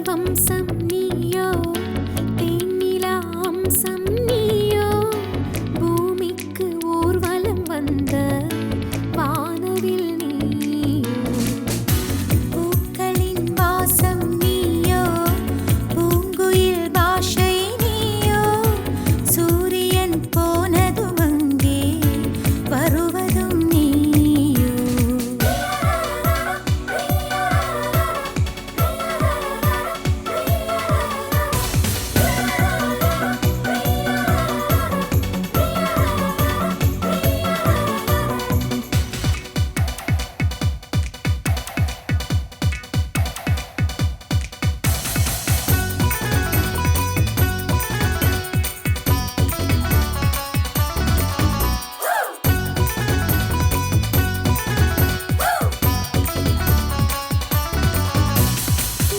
வம்சம் நீயோ தேனிலா அம்சம் நீயோ பூமிக்கு ஊர்வலம் வந்த வானவில் நீயோ பூக்களின் வாசம் நீயோ பூங்குயில் பாஷை நீயோ சூரியன் போனதும் அங்கே வருவதும் நீயோ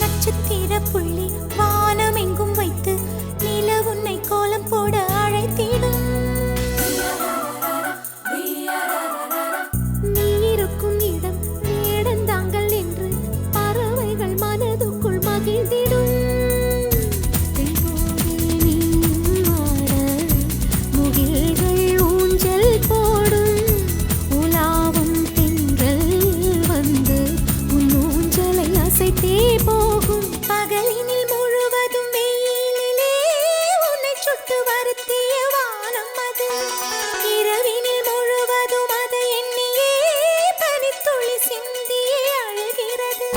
நட்சத்திர புள்ளி வானமெங்கும் வைத்து நில உன்னை கோலம் போட அழைத்திடும் நீ இருக்கும் இடம் வேடந்தாங்கள் என்று பறவைகள் மனதுக்குள் மகிழ்ந்திடும் தென்போடு நீயும் ஆட முகில்கள் ஊஞ்சல் போடும் உலாவும் தென்றல் வந்து உன் ஊஞ்சலை அசைத்தே போகும் பகலினில் முழுவதும் வெயிலிலே உன்னை சுட்டு வருத்திய வானம் அது இரவினில் முழுவதும் அதை எண்ணியே பனித்துளி சிந்தியே அழுகிறது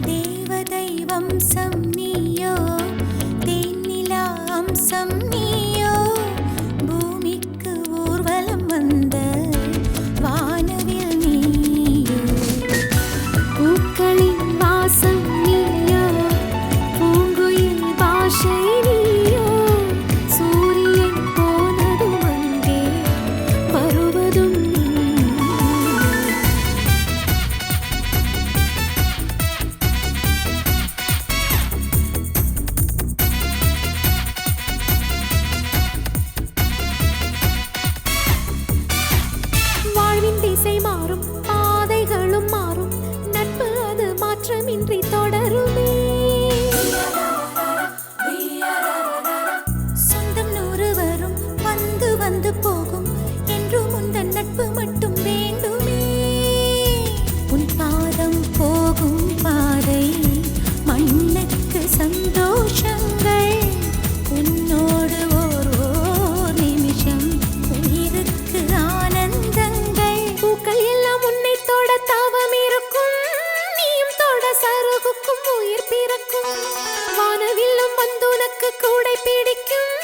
தேவதை வம்சம் நீயோ தேனிலா அம்சம் நீயோ பூமிக்கு ஊர்வலம் வந்த வானவில் நீயோ பூக்களின் வாசம் நீயோ பூங்குயில் பாஷை நீயோ சூரியன் போனதும் அங்கே வருவதும் நீயோ வாழ்வின் திசை மாறும் பாதைகளும் மாறும் நட்பு அது மாற்றமின்றி தொடருமே சொந்தம் 100 வரும் வந்து வந்து போகும் என்றும் உந்தன் நட்பு மட்டும் வேண்டுமே உன் பாதம் போகும் பாதை மண்ணுக்கு சந்தோஷங்கள் உன்னோடு ஓர் நிமிஷம் உயிருக்கு ஆனந்தங்கள் பூக்கள் எல்லாம் உன்னை தொட தாவம் இருக்கும் நீயும் தொட சருகுக்கும் உயிர் பிறக்கும் வானவில்லும் வந்து உனக்கு கூடை பிடிக்கும்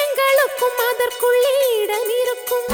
எங்களுக்கும் அதற்குள்ளே இடம் இருக்கும்